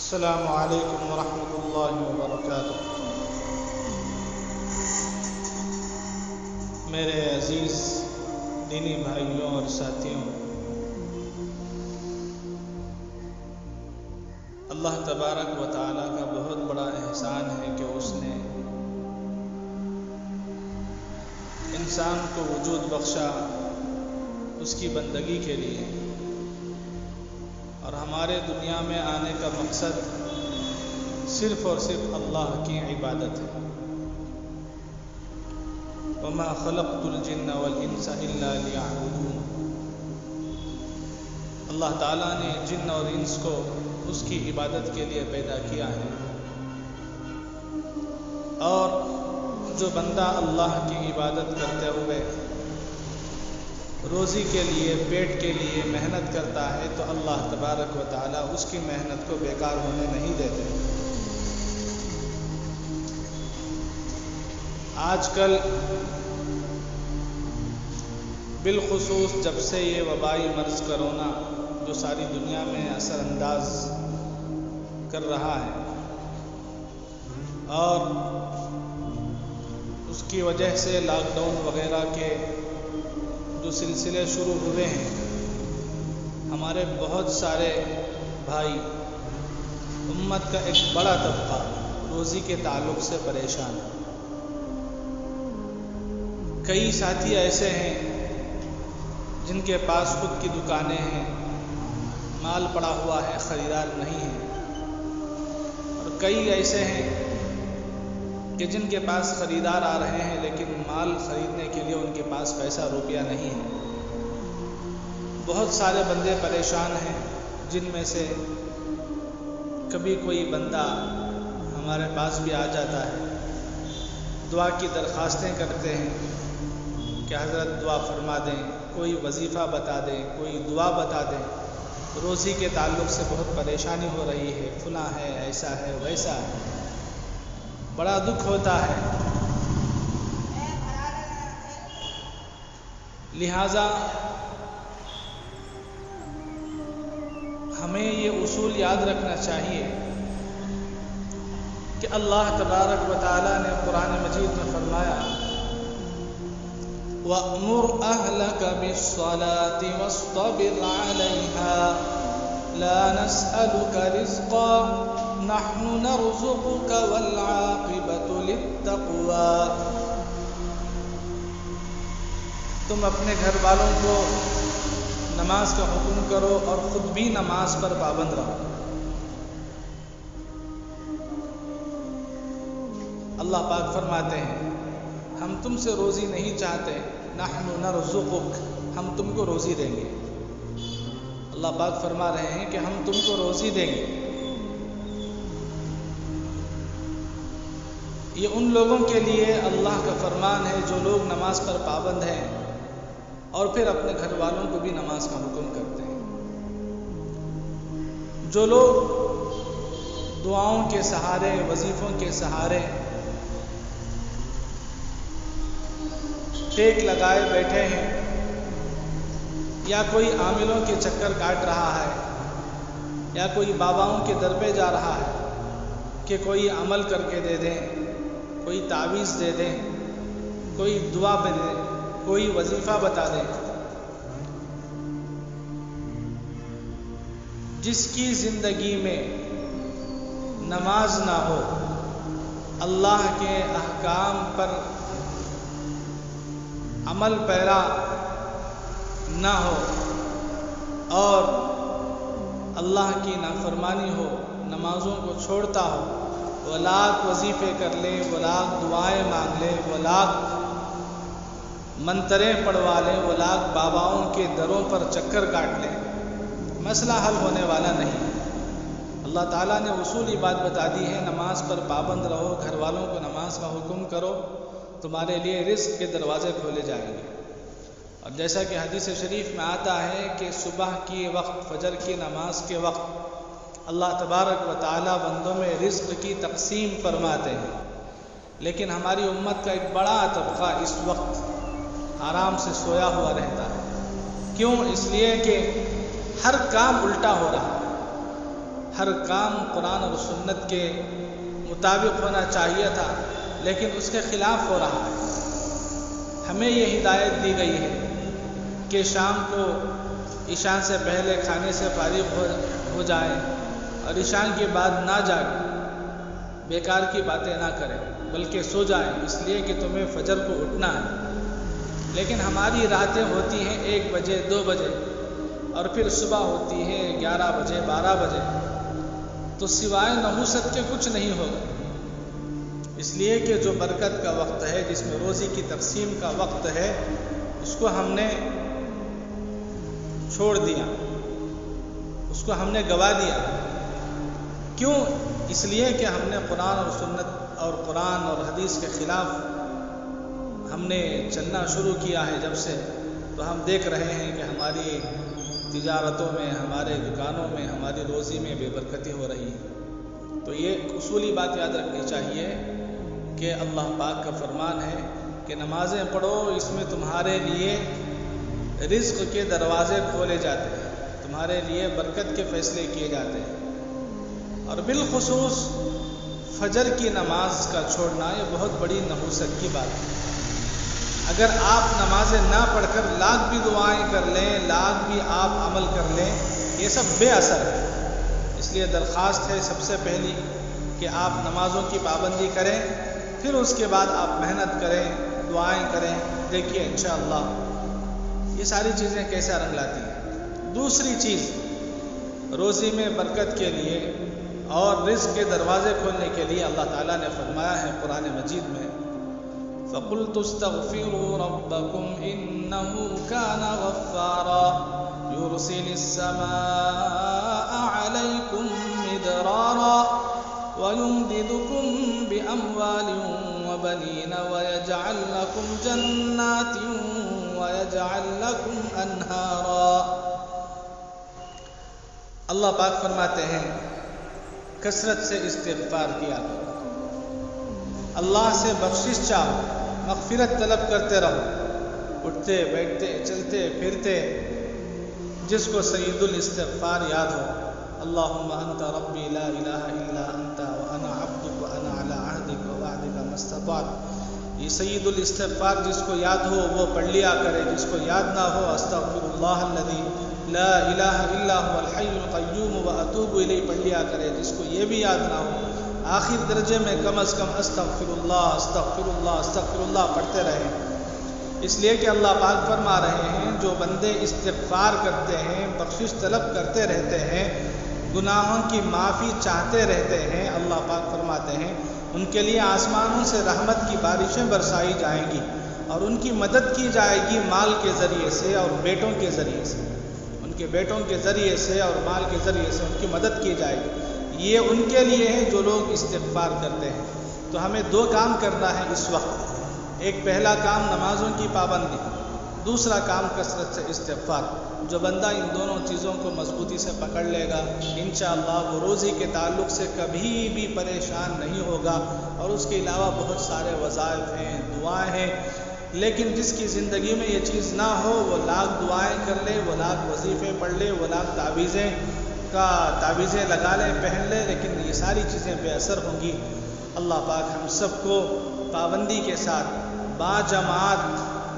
السلام علیکم ورحمۃ اللہ وبرکاتہ۔ میرے عزیز دینی بھائیوں اور ساتھیوں، اللہ تبارک و تعالیٰ کا بہت بڑا احسان ہے کہ اس نے انسان کو وجود بخشا اس کی بندگی کے لیے، اور ہمارے دنیا میں آنے کا مقصد صرف اور صرف اللہ کی عبادت ہے۔ وَمَا خَلَقْتُ الْجِنَّ وَالْإِنسَ إِلَّا لِيَعْبُدُونِ۔ اللہ تعالیٰ نے جن اور انس کو اس کی عبادت کے لیے پیدا کیا ہے، اور جو بندہ اللہ کی عبادت کرتے ہوئے روزی کے لیے، پیٹ کے لیے محنت کرتا ہے تو اللہ تبارک و تعالیٰ اس کی محنت کو بیکار ہونے نہیں دیتے۔ آج کل بالخصوص جب سے یہ وبائی مرض کرونا جو ساری دنیا میں اثر انداز کر رہا ہے، اور اس کی وجہ سے لاک ڈاؤن وغیرہ کے جو سلسلے شروع ہوئے ہیں، ہمارے بہت سارے بھائی، امت کا ایک بڑا طبقہ روزی کے تعلق سے پریشان ہے۔ کئی ساتھی ایسے ہیں جن کے پاس خود کی دکانیں ہیں، مال پڑا ہوا ہے، خریدار نہیں ہے، اور کئی ایسے ہیں کہ جن کے پاس خریدار آ رہے ہیں لیکن مال خریدنے کے لیے ان کے پاس پیسہ روپیہ نہیں ہے۔ بہت سارے بندے پریشان ہیں، جن میں سے کبھی کوئی بندہ ہمارے پاس بھی آ جاتا ہے، دعا کی درخواستیں کرتے ہیں کہ حضرت دعا فرما دیں، کوئی وظیفہ بتا دیں، کوئی دعا بتا دیں، روزی کے تعلق سے بہت پریشانی ہو رہی ہے، فلاں ہے، ایسا ہے، ویسا ہے۔ بڑا دکھ ہوتا ہے۔ لہذا ہمیں یہ اصول یاد رکھنا چاہیے کہ اللہ تبارک و تعالیٰ نے قرآن مجید میں فرمایا، وَأْمُرْ أَهْلَكَ بِالصَّلَاةِ وَاصْطَبِرْ عَلَيْهَا لَا نَسْأَلُكَ رِزْقًا نَحْنُ نَرْزُقُكَ وَالْعَاقِبَةُ لِلتَّقْوَىٰ۔ تم اپنے گھر والوں کو نماز کا حکم کرو اور خود بھی نماز پر پابند رہو۔ اللہ پاک فرماتے ہیں، ہم تم سے روزی نہیں چاہتے، نحن نرزقک، ہم تم کو روزی دیں گے۔ اللہ پاک فرما رہے ہیں کہ ہم تم کو روزی دیں گے۔ یہ ان لوگوں کے لیے اللہ کا فرمان ہے جو لوگ نماز پر پابند ہیں اور پھر اپنے گھر والوں کو بھی نماز کا حکم کرتے ہیں۔ جو لوگ دعاؤں کے سہارے، وظیفوں کے سہارے ٹیک لگائے بیٹھے ہیں، یا کوئی عاملوں کے چکر کاٹ رہا ہے، یا کوئی باباؤں کے در پہ جا رہا ہے کہ کوئی عمل کر کے دے دیں، کوئی تعویذ دے دیں، کوئی دعا دے دیں، کوئی وظیفہ بتا دیں، جس کی زندگی میں نماز نہ ہو، اللہ کے احکام پر عمل پیرا نہ ہو، اور اللہ کی نافرمانی ہو، نمازوں کو چھوڑتا ہو، وہ لاکھ وظیفے کر لے، وہ لاکھ دعائیں مانگ لے، وہ لاکھ منتریں پڑھوا لے، وہ لاکھ باباؤں کے دروں پر چکر کاٹ لے، مسئلہ حل ہونے والا نہیں۔ اللہ تعالیٰ نے اصولی بات بتا دی ہے، نماز پر پابند رہو، گھر والوں کو نماز کا حکم کرو، تمہارے لیے رزق کے دروازے کھولے جائیں گے۔ اور جیسا کہ حدیث شریف میں آتا ہے کہ صبح کے وقت، فجر کی نماز کے وقت اللہ تبارک و تعالیٰ بندوں میں رزق کی تقسیم فرماتے ہیں، لیکن ہماری امت کا ایک بڑا طبقہ اس وقت آرام سے سویا ہوا رہتا ہے۔ کیوں؟ اس لیے کہ ہر کام الٹا ہو رہا ہے، ہر کام قرآن اور سنت کے مطابق ہونا چاہیے تھا، لیکن اس کے خلاف ہو رہا ہے۔ ہمیں یہ ہدایت دی گئی ہے کہ شام کو عشاء سے پہلے کھانے سے فارغ ہو جائیں اور عشاء کے بعد نہ جاگیں، بیکار کی باتیں نہ کریں، بلکہ سو جائیں، اس لیے کہ تمہیں فجر کو اٹھنا ہے۔ لیکن ہماری راتیں ہوتی ہیں 1 بجے 2 بجے، اور پھر صبح ہوتی ہے 11 بجے 12 بجے، تو سوائے نحوست کے کچھ نہیں ہوگا۔ اس لیے کہ جو برکت کا وقت ہے، جس میں روزی کی تقسیم کا وقت ہے، اس کو ہم نے چھوڑ دیا، اس کو ہم نے گوا دیا۔ کیوں؟ اس لیے کہ ہم نے قرآن اور سنت اور قرآن اور حدیث کے خلاف ہم نے چلنا شروع کیا ہے جب سے، تو ہم دیکھ رہے ہیں کہ ہماری تجارتوں میں، ہمارے دکانوں میں، ہماری روزی میں بے برکتی ہو رہی ہے۔ تو یہ اصولی بات یاد رکھنی چاہیے کہ اللہ پاک کا فرمان ہے کہ نمازیں پڑھو، اس میں تمہارے لیے رزق کے دروازے کھولے جاتے ہیں، تمہارے لیے برکت کے فیصلے کیے جاتے ہیں۔ اور بالخصوص فجر کی نماز کا چھوڑنا یہ بہت بڑی نحوست کی بات ہے۔ اگر آپ نمازیں نہ پڑھ کر لاکھ بھی دعائیں کر لیں، لاکھ بھی آپ عمل کر لیں، یہ سب بے اثر ہے۔ اس لیے درخواست ہے سب سے پہلی کہ آپ نمازوں کی پابندی کریں، پھر اس کے بعد آپ محنت کریں، دعائیں کریں۔ دیکھیے انشاءاللہ یہ ساری چیزیں کیسا رنگ لاتی ہیں۔ دوسری چیز، روزی میں برکت کے لیے اور رزق کے دروازے کھولنے کے لیے اللہ تعالیٰ نے فرمایا ہے قرآن مجید میں، فَقُلْتُ اسْتَغْفِرُوا رَبَّكُمْ إِنَّهُ كَانَ غَفَّارًا يُرْسِلِ السَّمَاءَ عَلَيْكُمْ مِدْرَارًا وَيُمْدِدْكُمْ بِأَمْوَالٍ وَبَنِينَ وَيَجْعَلْ لَكُمْ جَنَّاتٍ وَيَجْعَلْ لَكُمْ أَنْهَارًا۔ اللہ پاک فرماتے ہیں کثرت سے استغفار کیا کرو، اللہ سے بخشش چاہو، مغفرت طلب کرتے رہو، اٹھتے بیٹھتے چلتے پھرتے جس کو سید الاستغفار یاد ہو، اللہم انت ربی لا الہ الا انت وانا عبدک وانا علی عہدک ووعدک ما استطعت۔ یہ سید الاستغفار جس کو یاد ہو وہ پڑھ لیا کرے، جس کو یاد نہ ہو استغفر اللہ الذی لا الہ الا هو الحی القیوم واتوب الیہ پڑھ لیا کرے، جس کو یہ بھی یاد نہ ہو آخر درجے میں کم از کم استغفر اللہ استغفر اللہ استغفر اللہ پڑھتے رہیں۔ اس لیے کہ اللہ پاک فرما رہے ہیں جو بندے استغفار کرتے ہیں، بخشش طلب کرتے رہتے ہیں، گناہوں کی معافی چاہتے رہتے ہیں، اللہ پاک فرماتے ہیں ان کے لیے آسمانوں سے رحمت کی بارشیں برسائی جائیں گی اور ان کی مدد کی جائے گی مال کے ذریعے سے اور بیٹوں کے ذریعے سے، ان کے بیٹوں کے ذریعے سے اور مال کے ذریعے سے ان کی مدد کی جائے گی۔ یہ ان کے لیے ہے جو لوگ استغفار کرتے ہیں۔ تو ہمیں 2 کام کرنا ہے اس وقت، ایک پہلا کام نمازوں کی پابندی، دوسرا کام کثرت سے استغفار۔ جو بندہ ان دونوں چیزوں کو مضبوطی سے پکڑ لے گا انشاءاللہ وہ روزی کے تعلق سے کبھی بھی پریشان نہیں ہوگا، اور اس کے علاوہ بہت سارے وظائف ہیں، دعائیں ہیں، لیکن جس کی زندگی میں یہ چیز نہ ہو وہ لاکھ دعائیں کر لے، وہ لاکھ وظیفے پڑھ لے، وہ لاکھ تعویذیں لگا لے، پہن لے، لیکن یہ ساری چیزیں بے اثر ہوں گی۔ اللہ پاک ہم سب کو پابندی کے ساتھ باجماعت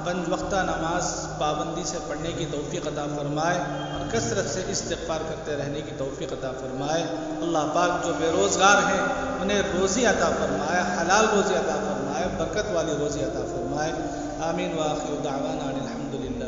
5 وقتہ نماز پابندی سے پڑھنے کی توفیق عطا فرمائے اور کثرت سے استغفار کرتے رہنے کی توفیق عطا فرمائے۔ اللہ پاک جو بے روزگار ہیں انہیں روزی عطا فرمائے، حلال روزی عطا فرمائے، برکت والی روزی عطا فرمائے۔ آمین وآخر دعوانا الحمدللہ۔